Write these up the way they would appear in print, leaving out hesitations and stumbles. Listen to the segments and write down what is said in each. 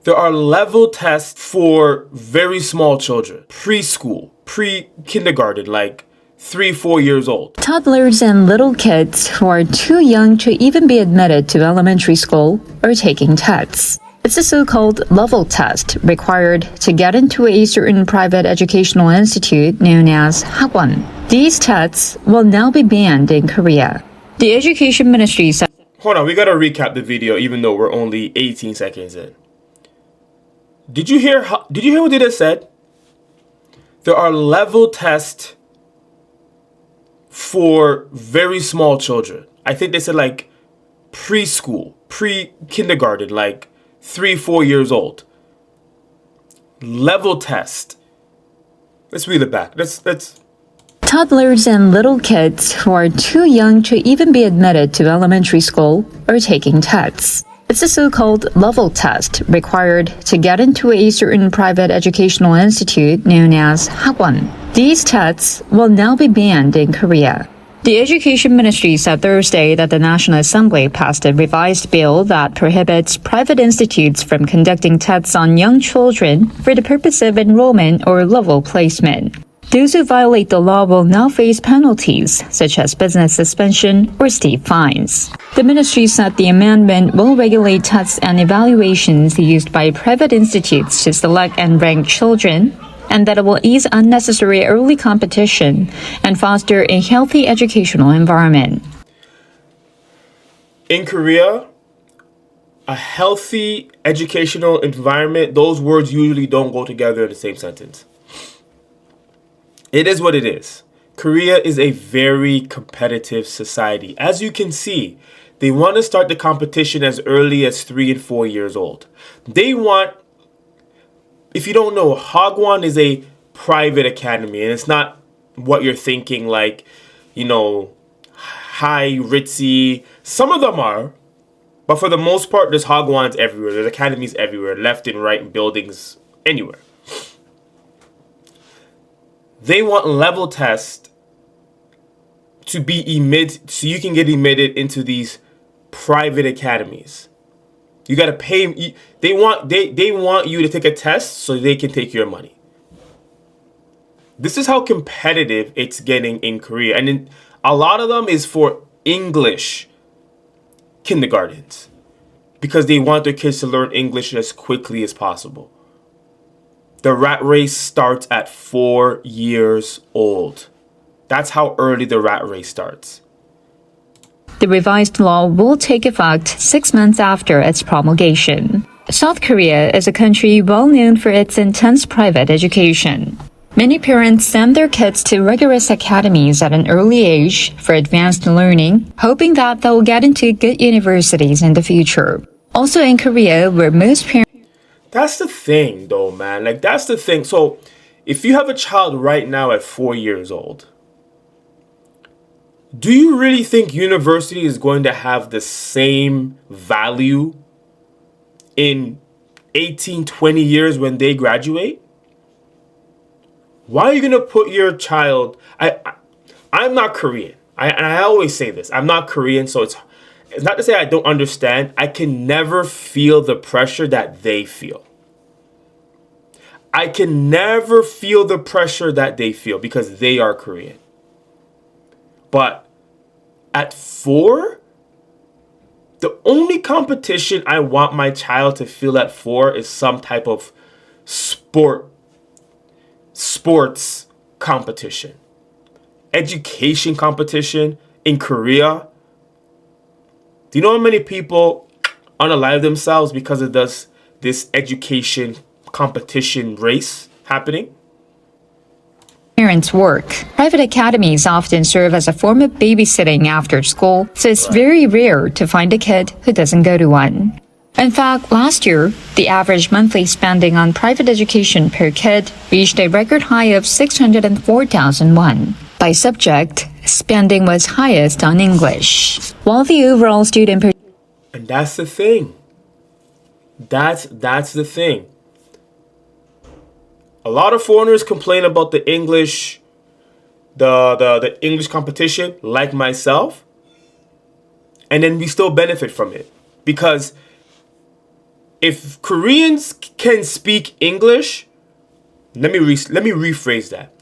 There are level tests for very small children, preschool, pre-kindergarten, like 3-4 years old. Toddlers and little kids who are too young to even be admitted to elementary school are taking tests. It's a so-called level test required to get into a certain private educational institute known as Hagwon. These tests will now be banned in Korea. The Education Ministry said... Hold on, we gotta recap the video even though we're only 18 seconds in. Did you hear what they just said? There are level tests for very small children. I think they said like preschool, pre-kindergarten, like 3-4 years old. Level test. Let's read it back. Let's. Toddlers and little kids who are too young to even be admitted to elementary school are taking tests. It's a so-called level test required to get into a certain private educational institute known as Hagwon. These tests will now be banned in Korea. The Education Ministry said Thursday that the National Assembly passed a revised bill that prohibits private institutes from conducting tests on young children for the purpose of enrollment or level placement. Those who violate the law will now face penalties, such as business suspension or steep fines. The ministry said the amendment will regulate tests and evaluations used by private institutes to select and rank children, and that it will ease unnecessary early competition and foster a healthy educational environment. In Korea, a healthy educational environment, those words usually don't go together in the same sentence. It is what it is. Korea is a very competitive society. As you can see, they want to start the competition as early as 3 and 4 years old. They want, if you don't know, Hagwon is a private academy, and it's not what you're thinking, like, high, ritzy. Some of them are, but for the most part, there's Hagwons everywhere. There's academies everywhere, left and right, in buildings, anywhere. They want level tests to be so you can get admitted into these private academies. You gotta pay. They want you to take a test so they can take your money. This is how competitive it's getting in Korea, and a lot of them is for English kindergartens because they want their kids to learn English as quickly as possible. The rat race starts at 4 years old. That's how early the rat race starts. The revised law will take effect 6 months after its promulgation. South Korea is a country well known for its intense private education. Many parents send their kids to rigorous academies at an early age for advanced learning, hoping that they'll get into good universities in the future. Also in Korea, where most parents... That's the thing, though, man. Like, that's the thing. So, if you have a child right now at 4 years old, do you really think university is going to have the same value in 18, 20 years when they graduate? Why are you going to put your child... I'm not Korean. I always say this. I'm not Korean, so it's not to say I don't understand. I can never feel the pressure that they feel. I can never feel the pressure that they feel because they are Korean. But at 4, the only competition I want my child to feel at 4 is some type of sports competition, education competition in Korea. Do you know how many people unalive themselves because of this education competition race happening? Parents work. Private academies often serve as a form of babysitting after school, so it's very rare to find a kid who doesn't go to one. In fact, last year, the average monthly spending on private education per kid reached a record high of 604,000 won. By subject, spending was highest on English, while the overall student and that's the thing. That's the thing. A lot of foreigners complain about the English, the English competition, like myself, and then we still benefit from it because If Koreans can speak English, let me rephrase that.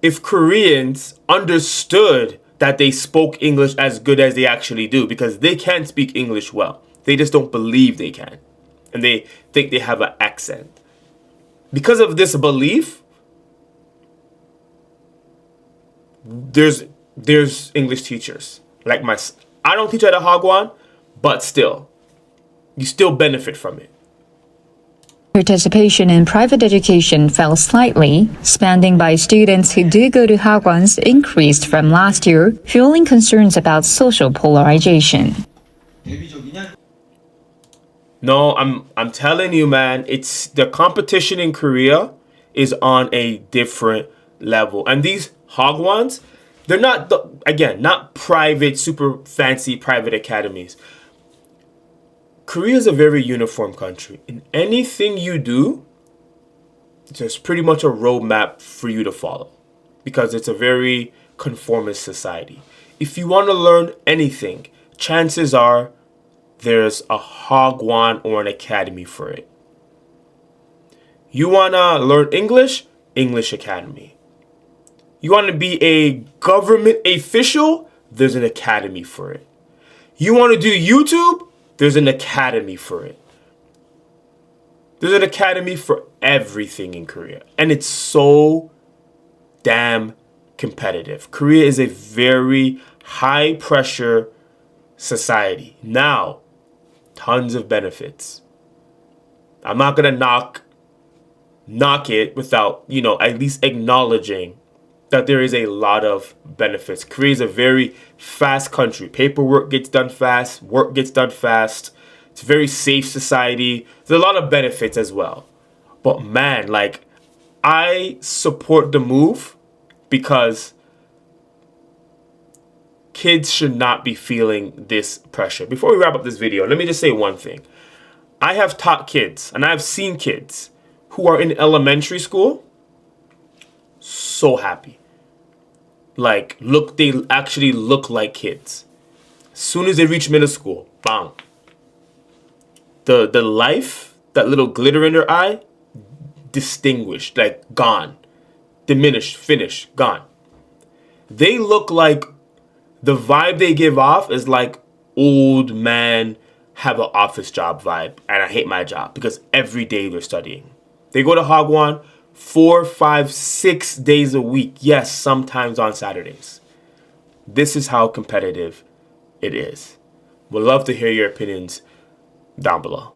If Koreans understood that they spoke English as good as they actually do, because they can speak English well, they just don't believe they can, and they think they have an accent. Because of this belief, there's English teachers like I don't teach at a Hagwon, but still, you still benefit from it. Participation in private education fell slightly. Spending by students who do go to Hagwons increased from last year, fueling concerns about social polarization. No, I'm telling you, man, it's the competition in Korea is on a different level. And these Hagwons, they're not not private, super fancy private academies. Korea is a very uniform country. In anything you do, there's pretty much a roadmap for you to follow because it's a very conformist society. If you want to learn anything, chances are there's a Hagwon or an academy for it. You want to learn English? English Academy. You want to be a government official? There's an academy for it. You want to do YouTube? There's an academy for it. There's an academy for everything in Korea. And it's so damn competitive. Korea is a very high pressure society. Now, tons of benefits. I'm not going to knock it without, at least acknowledging that there is a lot of benefits. Korea is a very fast country. Paperwork gets done fast. Work gets done fast. It's a very safe society. There's a lot of benefits as well. But man, I support the move because kids should not be feeling this pressure. Before we wrap up this video, let me just say one thing. I have taught kids and I've seen kids who are in elementary school so happy. They actually look like kids. As soon as they reach middle school, bang. The life, that little glitter in their eye, distinguished, gone. Diminished, finished, gone. They look like the vibe they give off is like old man have an office job vibe, and I hate my job because every day they're studying. They go to Hagwon 4, 5, 6 days a week. Yes, sometimes on Saturdays. This is how competitive it is. Would love to hear your opinions down below.